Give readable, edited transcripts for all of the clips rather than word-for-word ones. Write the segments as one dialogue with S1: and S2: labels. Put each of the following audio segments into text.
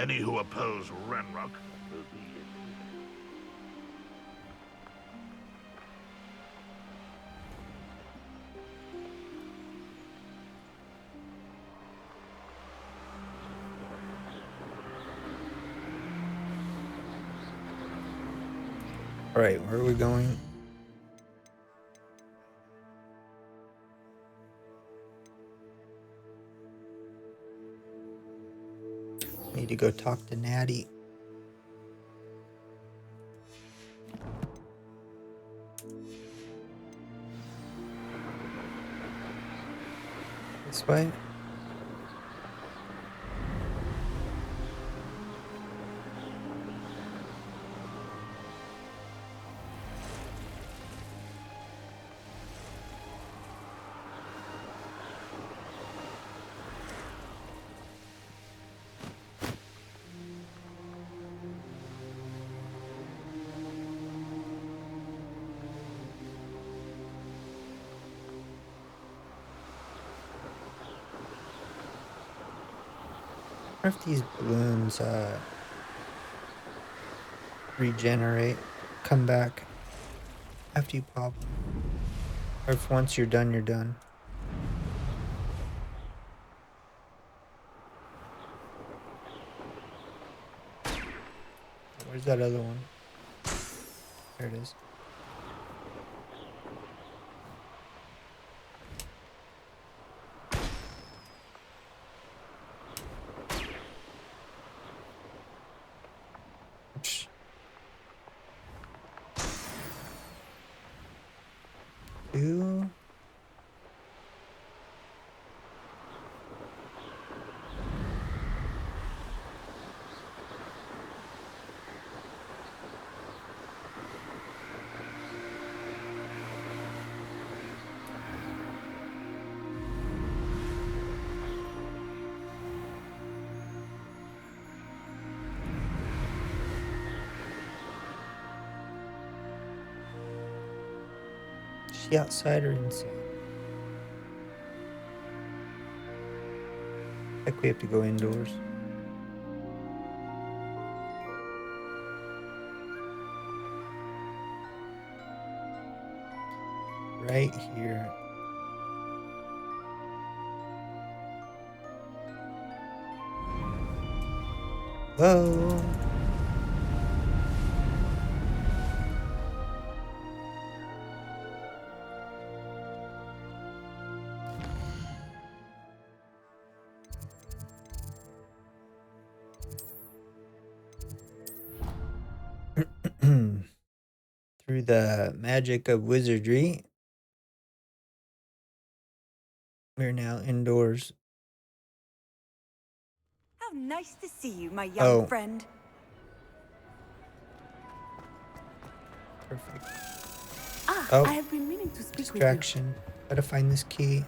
S1: Any who oppose Ranrock will be...
S2: Alright, where are we going? Need to go talk to Natty. This way? I wonder if these balloons regenerate, come back after you pop them. Or if once you're done, you're done. Where's that other one? There it is. Two. Is she outside or inside? I think we have to go indoors. Right here. Whoa. Through the magic of wizardry, we're now indoors.
S3: How nice to see you, my young friend.
S2: Perfect.
S4: I have been meaning to speak
S2: distraction.
S4: with you.
S2: Gotta find this key.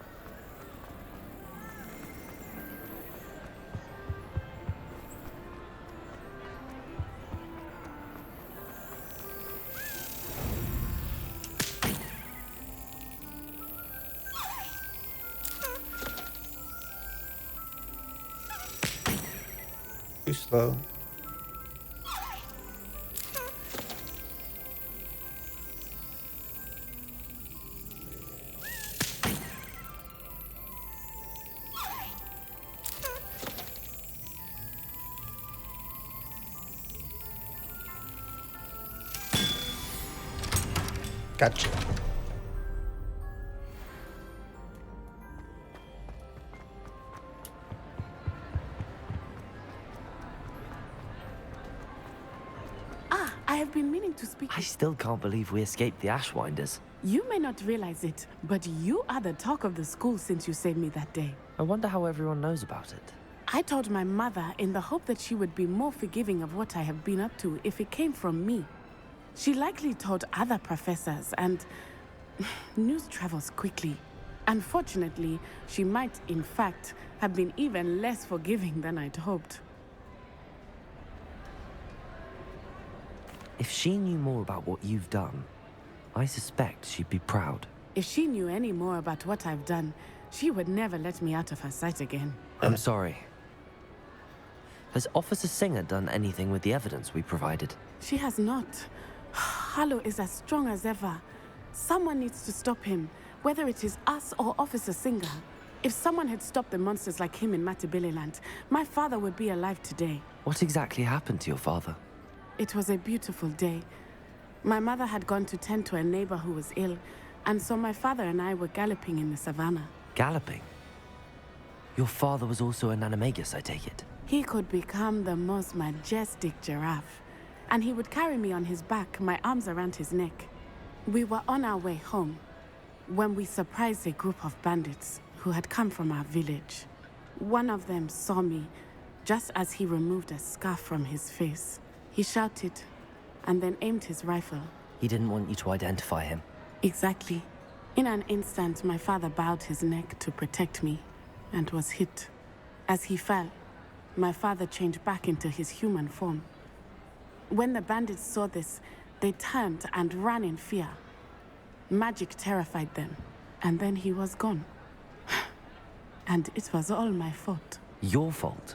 S2: Too slow. Gotcha.
S4: I have been meaning to speak.
S5: I still can't believe we escaped the Ashwinders.
S4: You may not realize it, but you are the talk of the school since you saved me that day.
S5: I wonder how everyone knows about it.
S4: I told my mother in the hope that she would be more forgiving of what I have been up to if it came from me. She likely told other professors, and news travels quickly. Unfortunately, she might, in fact, have been even less forgiving than I'd hoped.
S5: If she knew more about what you've done, I suspect she'd be proud.
S4: If she knew any more about what I've done, she would never let me out of her sight again.
S5: I'm sorry. Has Officer Singer done anything with the evidence we provided?
S4: She has not. Harlow is as strong as ever. Someone needs to stop him, whether it is us or Officer Singer. If someone had stopped the monsters like him in Matabeleland, my father would be alive today.
S5: What exactly happened to your father?
S4: It was a beautiful day. My mother had gone to tend to a neighbor who was ill, and so my father and I were galloping in the savannah.
S5: Galloping? Your father was also an animagus, I take it?
S4: He could become the most majestic giraffe, and he would carry me on his back, my arms around his neck. We were on our way home when we surprised a group of bandits who had come from our village. One of them saw me just as he removed a scarf from his face. He shouted and then aimed his rifle.
S5: He didn't want you to identify him.
S4: Exactly. In an instant, my father bowed his neck to protect me and was hit. As he fell, my father changed back into his human form. When the bandits saw this, they turned and ran in fear. Magic terrified them, and then he was gone. And it was all my fault.
S5: Your fault?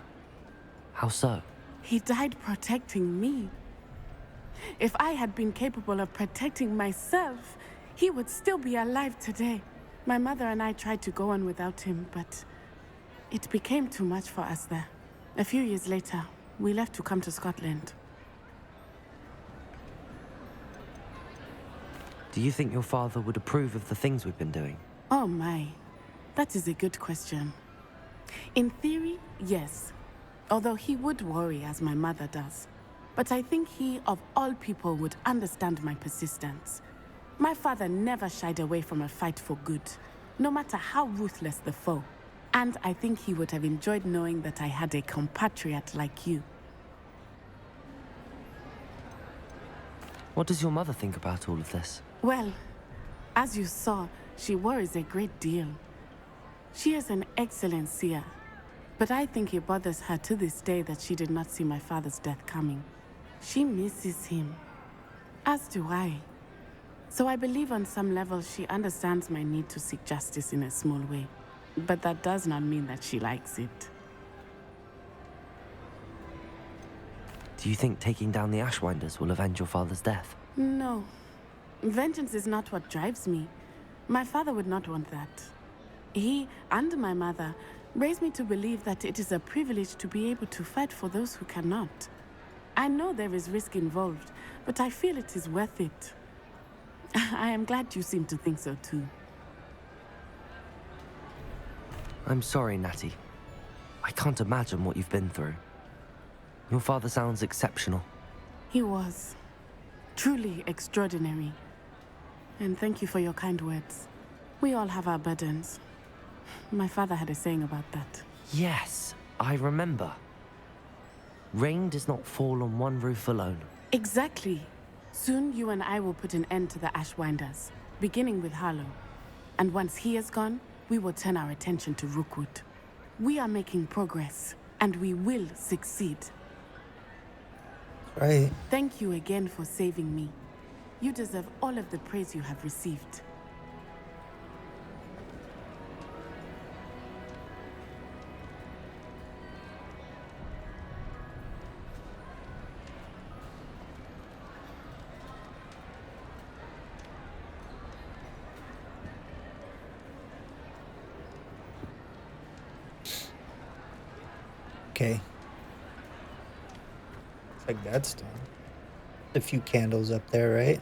S5: How so?
S4: He died protecting me. If I had been capable of protecting myself, he would still be alive today. My mother and I tried to go on without him, but it became too much for us there. A few years later, we left to come to Scotland.
S5: Do you think your father would approve of the things we've been doing?
S4: Oh my, that is a good question. In theory, yes. Although he would worry as my mother does. But I think he, of all people, would understand my persistence. My father never shied away from a fight for good, no matter how ruthless the foe. And I think he would have enjoyed knowing that I had a compatriot like you.
S5: What does your mother think about all of this?
S4: Well, as you saw, she worries a great deal. She is an excellent seer, but I think it bothers her to this day that she did not see my father's death coming. She misses him, as do I. So I believe on some level she understands my need to seek justice in a small way. But that does not mean that she likes it.
S5: Do you think taking down the Ashwinders will avenge your father's death?
S4: No. Vengeance is not what drives me. My father would not want that. He and my mother raised me to believe that it is a privilege to be able to fight for those who cannot. I know there is risk involved, but I feel it is worth it. I am glad you seem to think so too.
S5: I'm sorry, Natty. I can't imagine what you've been through. Your father sounds exceptional.
S4: He was. Truly extraordinary. And thank you for your kind words. We all have our burdens. My father had a saying about that.
S5: Yes, I remember. Rain does not fall on one roof alone.
S4: Exactly. Soon you and I will put an end to the Ashwinders, beginning with Harlow. And once he is gone, we will turn our attention to Rookwood. We are making progress, and we will succeed.
S2: Right.
S4: Thank you again for saving me. You deserve all of the praise you have received.
S2: Okay. Looks like that's done. A few candles up there, right?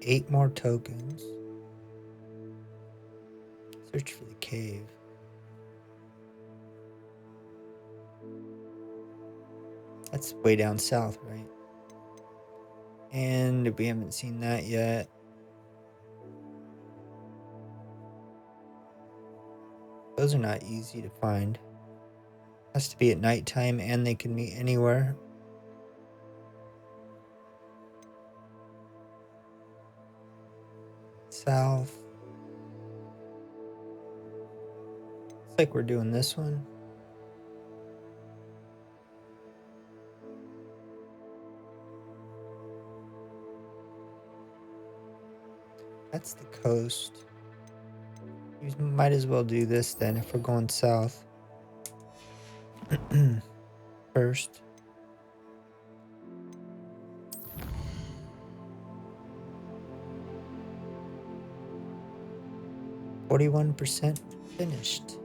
S2: Eight more tokens. Search for the cave. That's way down south, right? And we haven't seen that yet. Those are not easy to find. Has to be at nighttime and they can meet anywhere. South. like we're doing this one. That's the coast. You might as well do this then if we're going south. First. %, finished.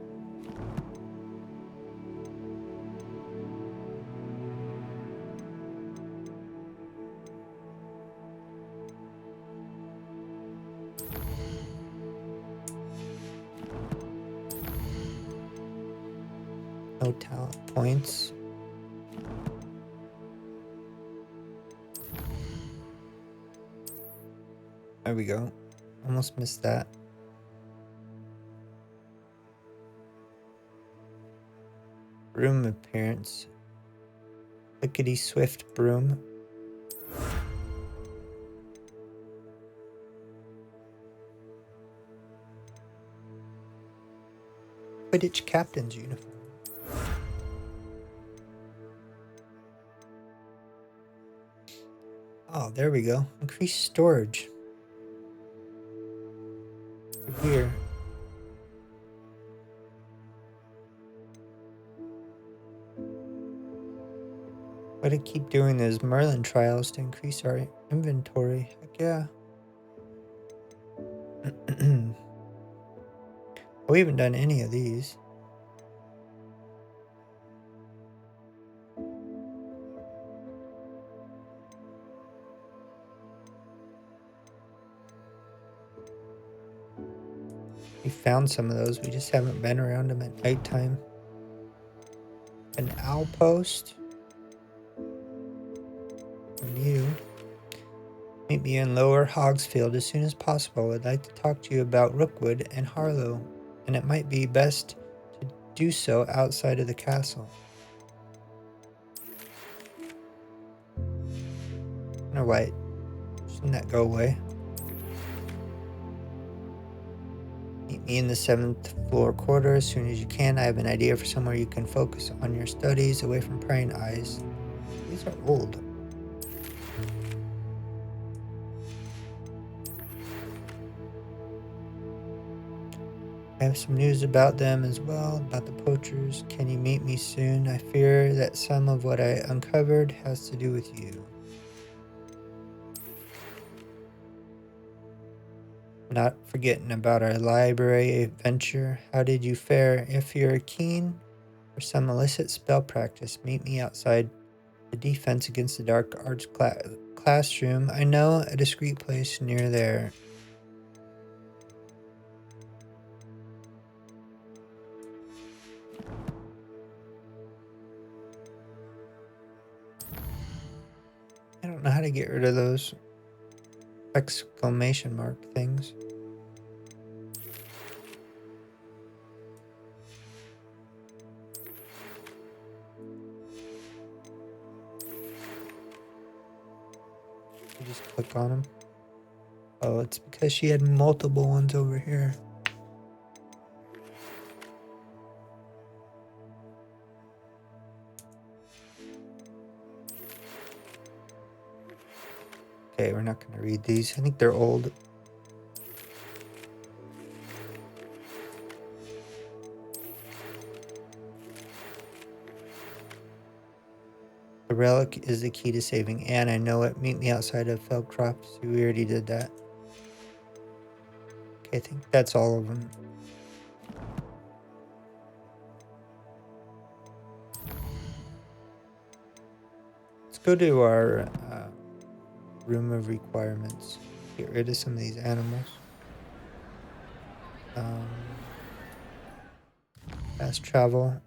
S2: No talent points. There we go. Almost missed that. Broom appearance. Lickety swift broom. Quidditch captain's uniform. Oh, there we go. Increased storage. Here. Why do keep doing those Merlin trials to increase our inventory? Heck yeah. We haven't done any of these. We found some of those. We just haven't been around them at nighttime. An owl post. From you. Meet me in Lower Hogsfield as soon as possible. I'd like to talk to you about Rookwood and Harlow, and it might be best to do so outside of the castle. No, wait. Shouldn't that go away? Meet me in the 7th floor quarter as soon as you can. I have an idea for somewhere you can focus on your studies away from prying eyes. These are old. I have some news about them as well, about the poachers. Can you meet me soon? I fear that some of what I uncovered has to do with you. Not forgetting about our library adventure. How did you fare? If you're keen for some illicit spell practice, meet me outside the Defense Against the Dark Arts classroom. I know a discreet place near there. I don't know how to get rid of those exclamation mark things. You just click on them. Oh, it's because she had multiple ones over here. Okay, we're not going to read these. I think they're old. The relic is the key to saving Anne. I know it. Meet me outside of Feldcroft. We already did that. Okay, I think that's all of them. Let's go to our room of requirements. Get rid of some of these animals. Fast travel.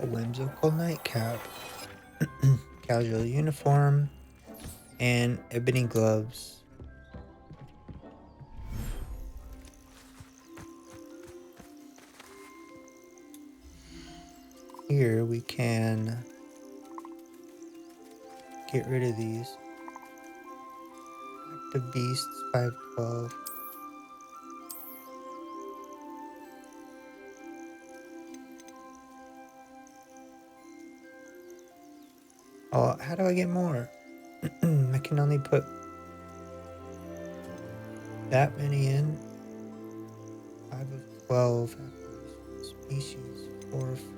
S2: A whimsical nightcap. Casual uniform. And ebony gloves. Here we can get rid of these. Active beasts 512. Oh, how do I get more? I can only put that many in. 5 of 12. Species 4 of 4.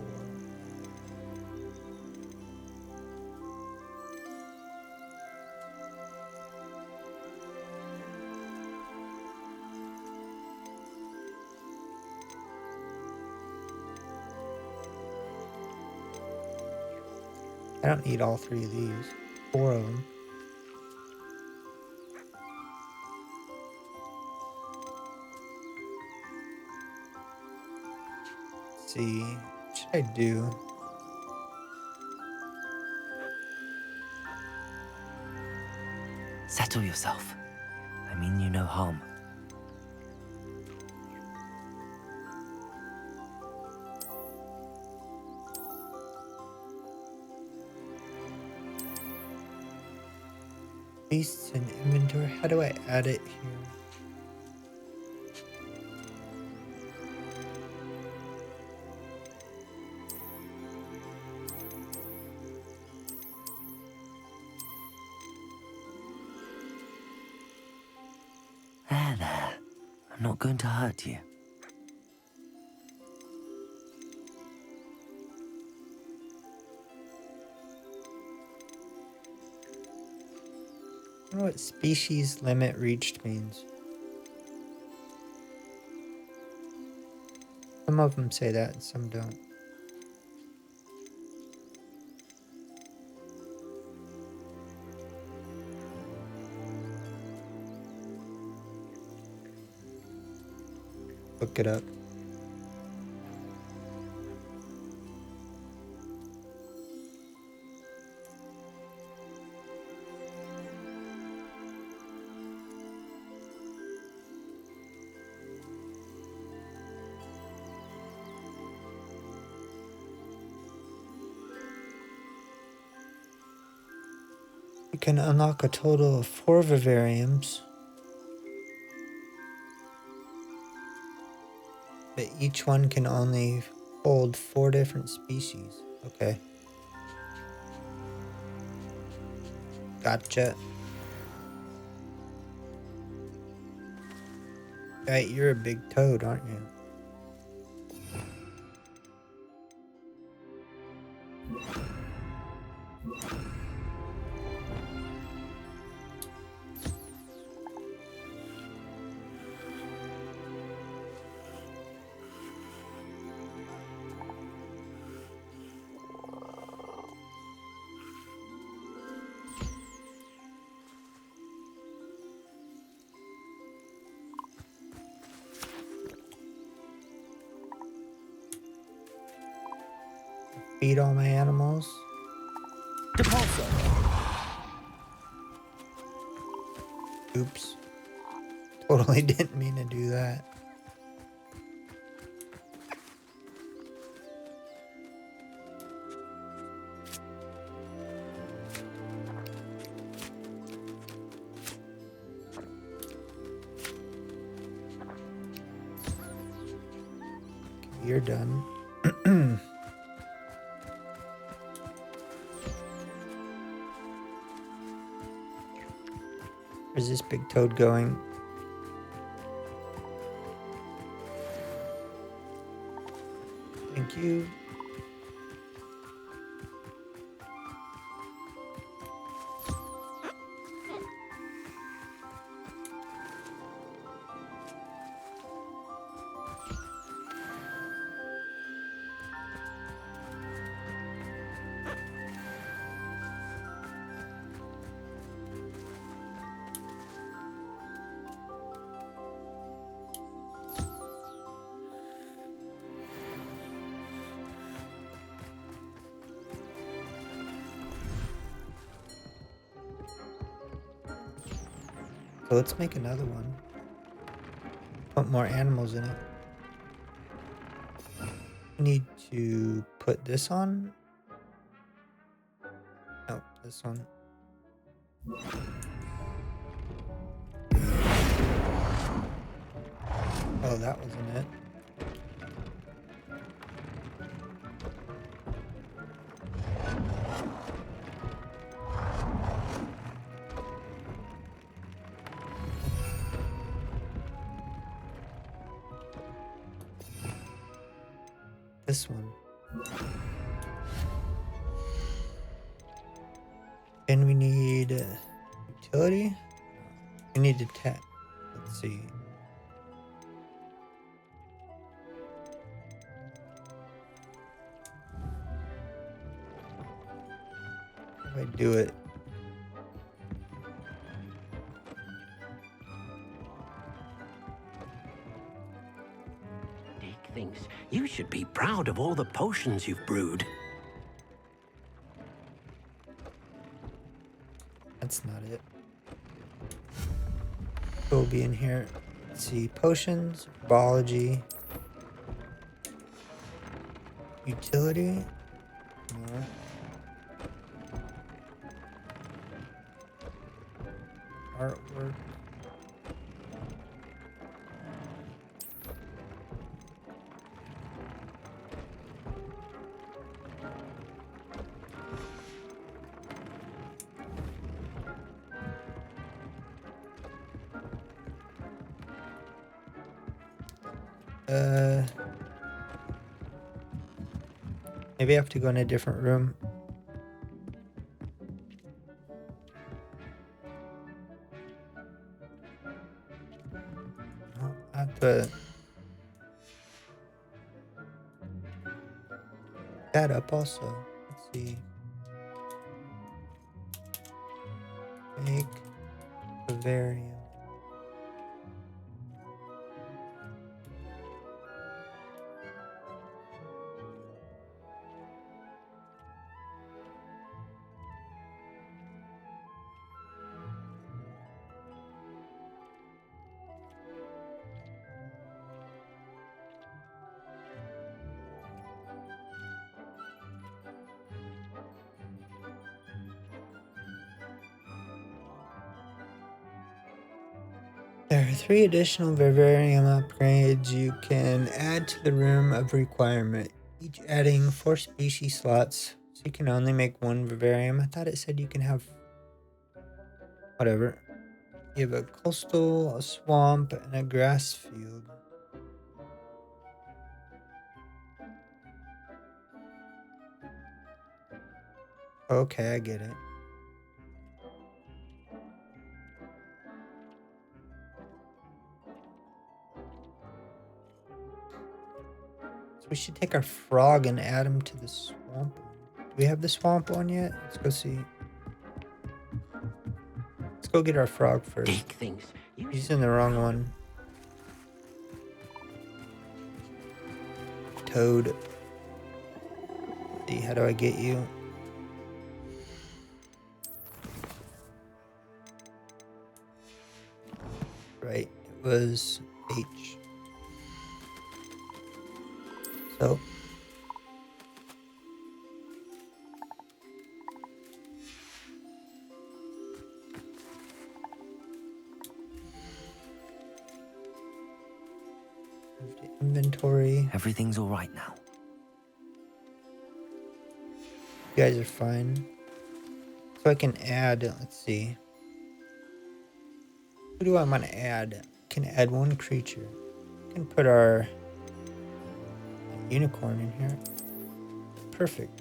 S2: I don't need all 3 of these. 4 of them. Let's see. What should I do?
S5: Settle yourself. I mean you no harm.
S2: Beasts in inventory. How do I add it here?
S5: There. I'm not going to hurt you.
S2: I don't know what species limit reached means. Some of them say that and some don't. Look it up. You can unlock a total of 4 vivariums, but each one can only hold 4 different species. Okay. Gotcha. Right, you're a big toad, aren't you? Feed all my animals.
S5: Depulso!
S2: Oops. Totally didn't mean to do that. Okay, you're done. Where's this big toad going? Thank you. So let's make another one. Put more animals in it. We need to put this on. No, this one. Oh, that wasn't it. This one. And we need utility. We need to tap. Let's see. How do I do it?
S6: Dick thinks you should be proud of all the potions you've brewed.
S2: That's not it. We'll be in here. Let's see. Potions, biology, utility. No. Artwork. Maybe I have to go in a different room. Oh, I have to that up also. Let's see. Make vivarium. There are 3 additional vivarium upgrades you can add to the room of requirement, each adding 4 species slots, so you can only make 1 vivarium. I thought it said you can have whatever. You have a coastal, a swamp, and a grass field. Okay, I get it. So we should take our frog and add him to the swamp one. Do we have the swamp one yet? Let's go see. Let's go get our frog first.
S6: Dick thinks you
S2: He's in the wrong one. Toad. See, how do I get you? Right, it was H. So. Move to inventory.
S5: Everything's all right now.
S2: You guys are fine. So I can add, let's see. Who do I want to add? I can add 1 creature. I can put our unicorn in here. Perfect.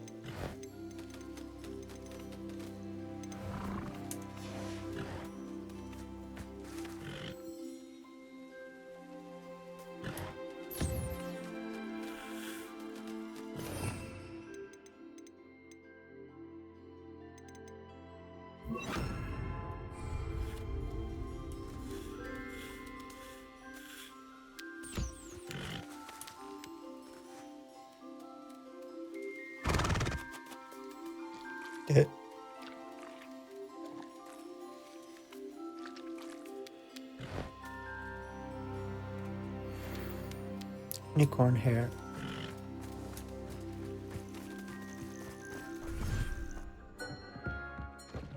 S2: Unicorn hair.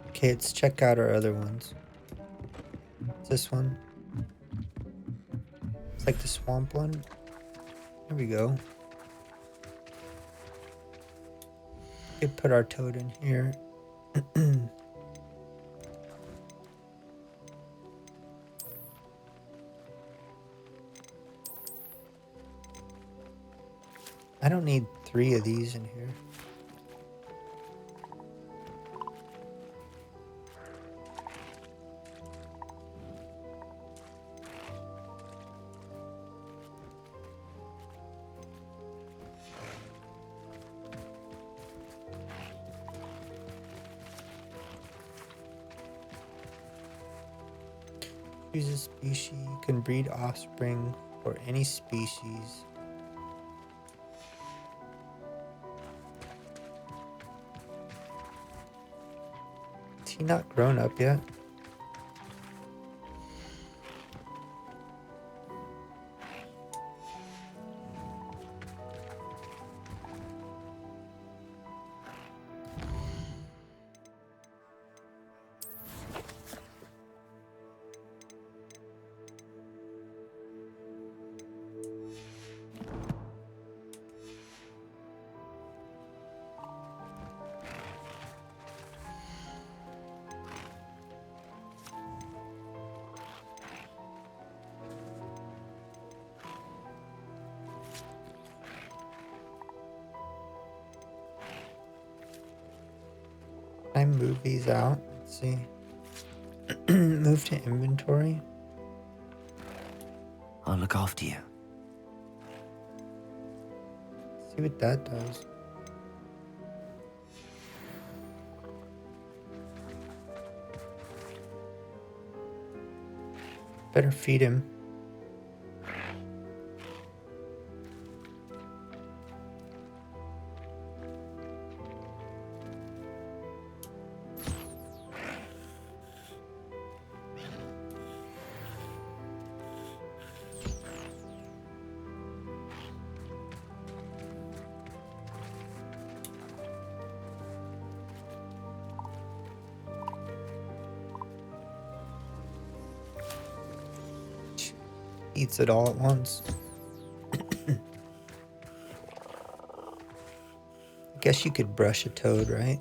S2: Okay, let's check out our other ones. What's this one? It's like the swamp one. There we go. We could put our toad in here. I don't need 3 of these in here. Choose a species. You can breed offspring for any species. Is he not grown up yet? Can I move these out? Let's see. Move to inventory.
S5: I'll look after you.
S2: See what that does. Better feed him. Eats it all at once. I guess you could brush a toad, right?